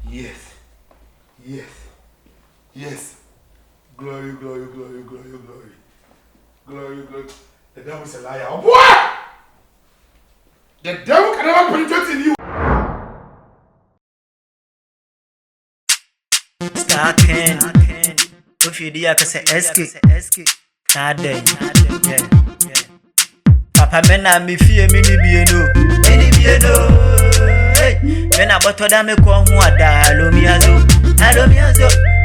Yes. Yes. Yes. Glory, glory, glory, glory, glory. Glory, glory. The devil is a liar. What? The devil can never penetrate in you. Starting. If you do, I can say escape. Nade. Yeah. Papa, mena mi fie mini bieno. Hey, mena boto da me ko hu ada alomiazo.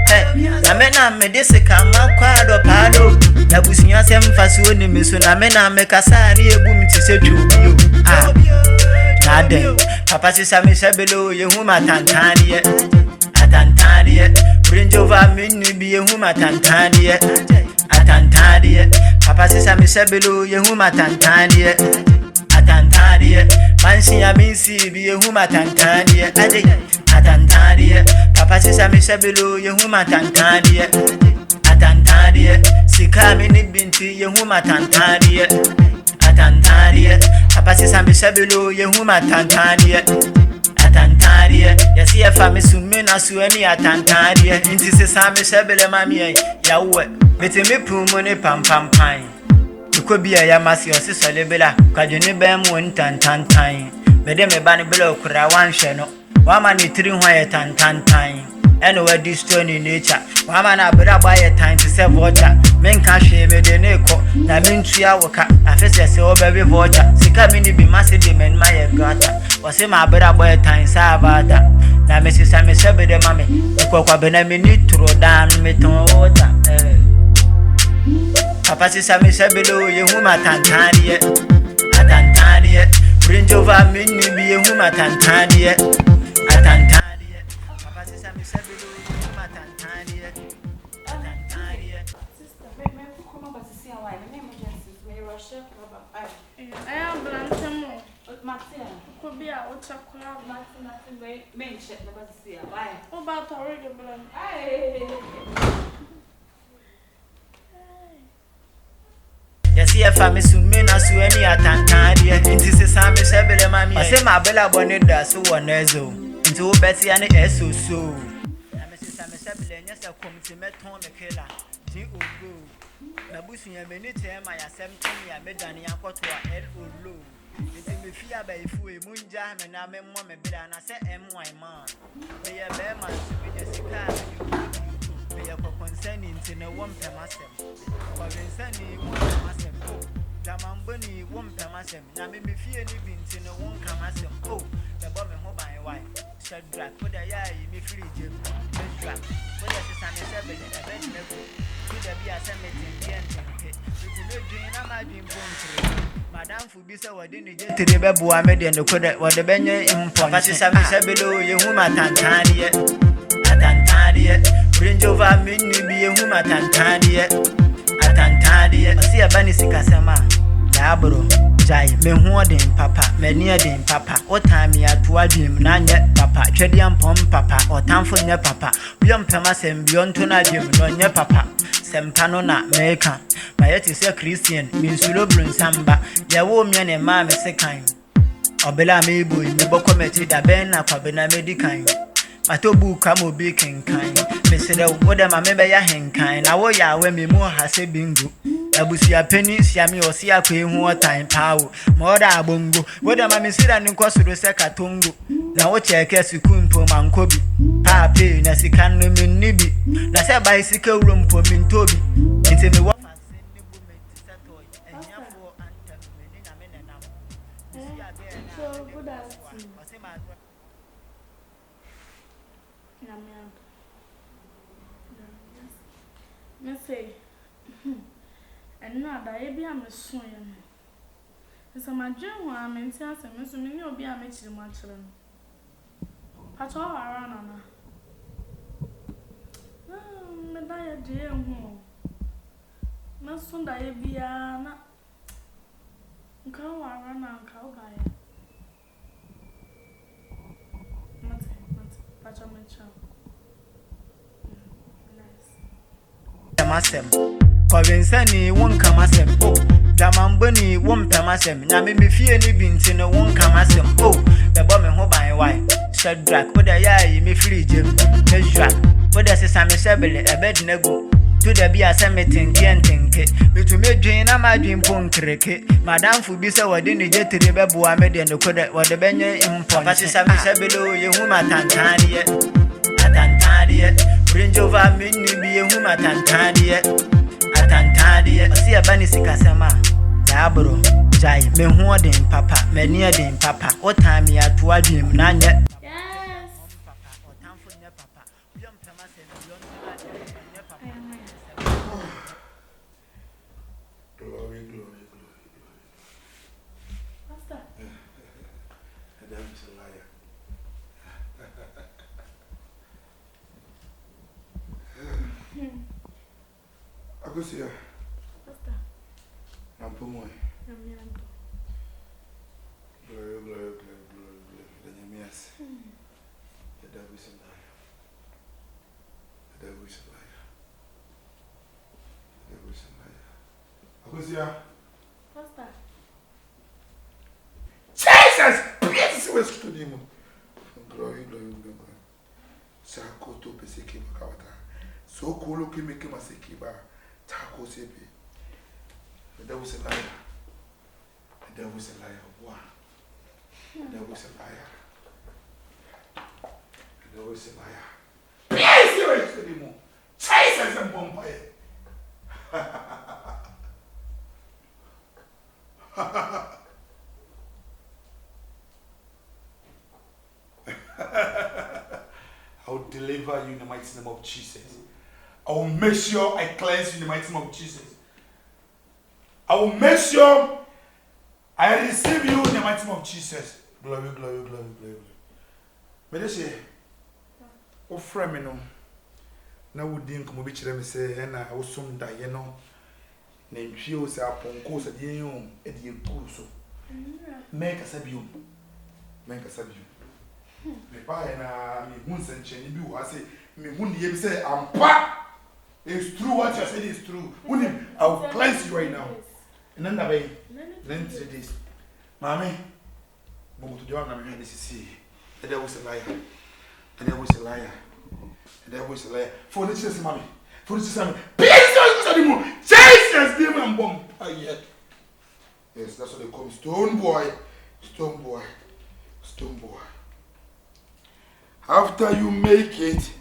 Hey, na mena me dese kama kwado pado. Na busunya sem faso ni me so na mena me kasa ni ebu mi ti se twobio. Nade. Papa sisa me sebelo ye hu matantanie. Atantanie. Bring over me ni bi ye hu matantanie. Atantanie. Papa sisa me sebelo ye hu matantanie. Atantanie. Mansi ya minsi bi ye hu matantanie. Ade. Atantanie. Papa sisa me sebelo ye hu matantanie. Atantanie. Sika me ni binti ye hu matantanie. Atantanie. Papa sisa me sebelo ye hu matantanie. Atantanie. Yesi ya fami sumena sueni atantanie. Inti sisa me sebele mami ya uwe. Meti mi pumone pam pam pam. Ukobia ya masi osi solebela. Kajuni bemu ntantantan. Mede me bani bela okura wanhwe no. Wama ni tiri ho ye tantantan. Eno we destroy ni nature. Wama na bra ba ye tan to se vulture. Menka hwe me de ne ko. Na mentua woka. Afese se obewe vulture. Sika mini bi masi de men ma ye gata. Wose ma bra ba ye tan sa avata. Na me sisa me sebe de mame. Ukokwa bena me ni tro dan me ton water. Papa sisa me sebelo ye hu matantanie. Atantanie. Bring over me ni bi ye hu matantanie. Atantanie. Papa sisa me sebelo ye hu matantanie. Atantanie. Sister, me come over to see how I am. Emergency. Me rush up. I am Blantamo. Martin. Could be out of chocolate. Martin, me check me to see how I am. What about already blank? Yesi ya fami sumena sueni atantanie. Inti sisa me sebele mami. Ose ma bela boni da so wonezo. Inti wo beti ya ni eso so. Na me sisa me sebele nyesa komiti meton me kela. Ji ogo. Na busu ya meni tema ya semtini ya medani ya koto wa LO. Inti me fia ba ifu e munja me na me mo me bela na se MY man. Me ye be man subi de sika me ye ko concerning inti ne won pemasem. Ko vinsani won pemasem. Jamambani won pemasem. Na me fie ni binti ne won kamasem. Oh, the bomb ho ban why. Shed drag put the ya me free jam. Drag. Put the same 7 in the bench me go. Could there be a cemetery and it's no dream na my dream bone. Madam fu bi se wodi ni je tere bebo amede no kode wode benye impon. Papa sisa me sebelo ye hu matantanie. Atantanie. Bring over me ni bi ye hu matantanie. Atantanie. Osi abani sikasema. Yaabro jai me hu odin papa me ni odin papa o time ya to adwim na nye papa twede ampom papa o tamfo nye papa biom pema sem bion to na adwim no nye papa sempa no na meka ma yeti se Christian mi nsulo brun samba ya wo mi ne ma me sekan obela me boy me boko meti da ben na kwa bena medikan matobu kamo bi kenkan me se de wo de ma me be ya henkan na wo ya we me mu ha se bingu abusia peni siami osi akwe hu time pawo moda abongo woda mami sira ni nkosoro se katongo na wo cheke sikumpo mankobi pape na sika no minnibi na se bai sika urompo mintobi nti me wa fansen ni bu menti setoy enyafo antem meni na me nenam sia be na So good afternoon. osi ma Me say, and now that I be a messoon. It's a major one, and tells a miss me, you'll be a match in my children. Pat all around. Me die a dear home. No soon that I be a cow around and cow by Patch on my child. masem ko vinsani won kamasem oh jamambani won pemasem na me fie ni binti no won kamasem oh the bomb ho ban why Shadrach, what the ya, me free Jim, Shadrach, what the Sammy Sabele, a bed nego. To the be a cemetery, can't think it. But to me, Jane, I'm a dream punk cricket. Madame Fubisa, what didn't get to the babu, I made and the code, what the Benya in Papa Sammy Sabelo, you whom at Tantadia, at Tantadia, bring over me, be a whom at Tantadia, at Tantadia, see a banisika sama, Yabro, Jai, me hoarding papa, me near them papa, what time you are to a dream, none yet. Glory, glory, glory, glory. Pastor. The devil is a liar. Akosua. Pastor. Nampomoy. Yamianto. Glory, glory, glory, glory, glory. The Yamias. The devil is a liar. The devil is a liar. The devil is a liar. Akosua. Pastor. Jesus! Please, where's to him? Glory, glory, glory. Sako to peseki bakawata. So cool looking make him a sekiba. Tako sepi. The devil is a liar. The devil is a liar. Wow. The devil is a liar. The devil is a liar. Please, where's to him? Jesus and Bombay. I will deliver you in the mighty name of Jesus. I will make sure I cleanse you in the mighty name of Jesus. I will make sure I receive you in the mighty name of Jesus. Glory, glory, glory, glory. May they say, oh, friend, me no. Now we didn't come over to me say, and I was soon die, you know. Name feels upon course at the young, at the course. Make us a you. Make us a you. Me pa na me hu sencheni bi wo ase me hu ne say ampa. It's true what you said is true. I will cleanse you right now. And then that way, then 3 days. Mommy, but to John, I'm going to see. The devil is a liar. The devil is a liar. The devil is a liar. For the Jesus, mommy. For the Jesus, please, Jesus, give me a bomb. Yes, that's what they call me. Stone boy. Stone boy. Stone boy. After you make it,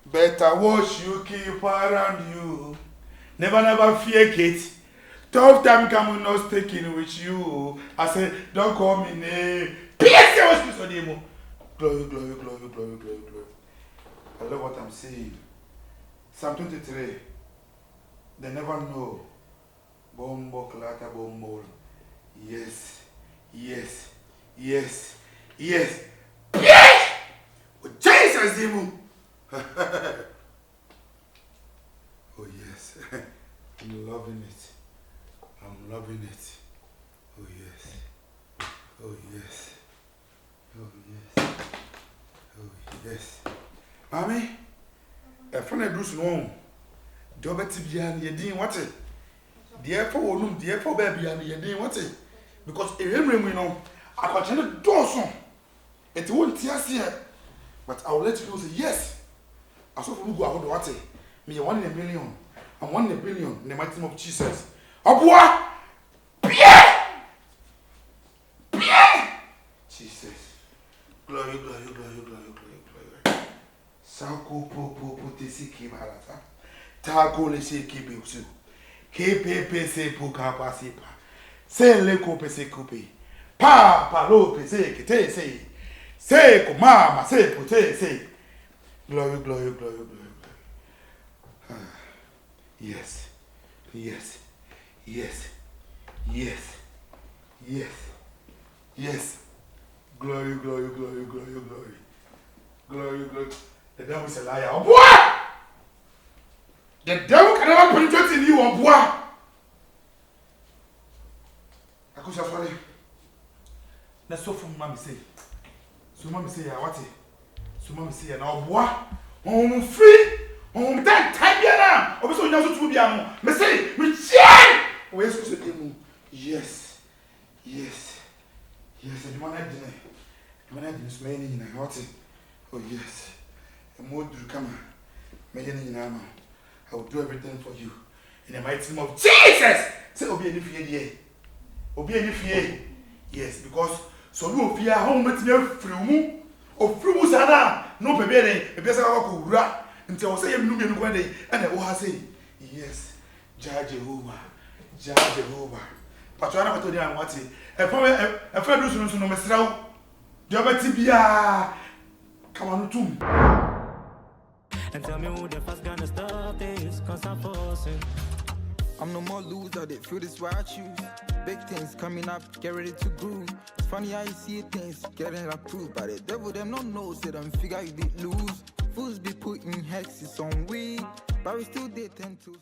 better watch you keep around you. Never fake it. Tough time come not sticking with you. I said, don't call me name. Glory, glory, glory, glory, glory, glory. I love what I'm saying. Psalm 23. They never know. Bombo clata bombo. Yes, yes, yes, yes. Yes! Jesus, Zimu. Oh yes, I'm loving it. I'm loving it. Oh yes. Oh yes. Oh yes. Oh yes. Mommy, a friend of Bruce no. Dobet behind your dean what it? Therefore, no, therefore, baby, and your dean what it? Because if you know, I continue to do so. It won't tear here. But I will let you know, say yes. I saw from go out what it. Me 1 in a million. I'm 1 in a billion in the mighty name of Jesus. Abua! Pierre! Pierre! Jesus. Glory, glory, glory, glory, glory, glory. Sako po te si ki balata. Tago le se ki be usu. Ke pe se po ka pa si pa. Se le ko pe se kupe. Pa lo pe se ki te se. Se ko mama se po te se. Glory, glory, glory, glory, glory. Yes. Yes. Yes. Yes. Yes. Yes. Glory, glory, glory, glory, glory. Glory, glory. The devil is a liar. Oh boy! The devil can never penetrate in you, oh boy! Akosua sorry. Let's so from mommy say. So mommy say ya what? So mommy say ya now boy. On free. On that time ya now. Obi so nya so tu bia no. Me say, me cheer. We so so demu. Yes. Yes. Yes, the man had dinner. I'm not even smelling in a hot. Oh, yes. A more do come. I will do everything for you. In the mighty name of Jesus! Say, Obi any fear, Obi any fear. Yes, because so you fear home with me from or through Sana. No, baby, a best of rat until I say, I'm looking one day, and I will say, yes, Judge Jehovah, Judge Jehovah. Patrona told you I'm watching. A friend who's no Mr. Yaabooty, come on, too. And tell me who the first gonna stop this, cause I'm forcing. I'm no more loser, they feel this why I choose. Big things coming up, get ready to groove. It's funny how you see things getting approved. But the devil them not know, say them figure you be lose. Fools be putting hexes on we, but we still they tend to.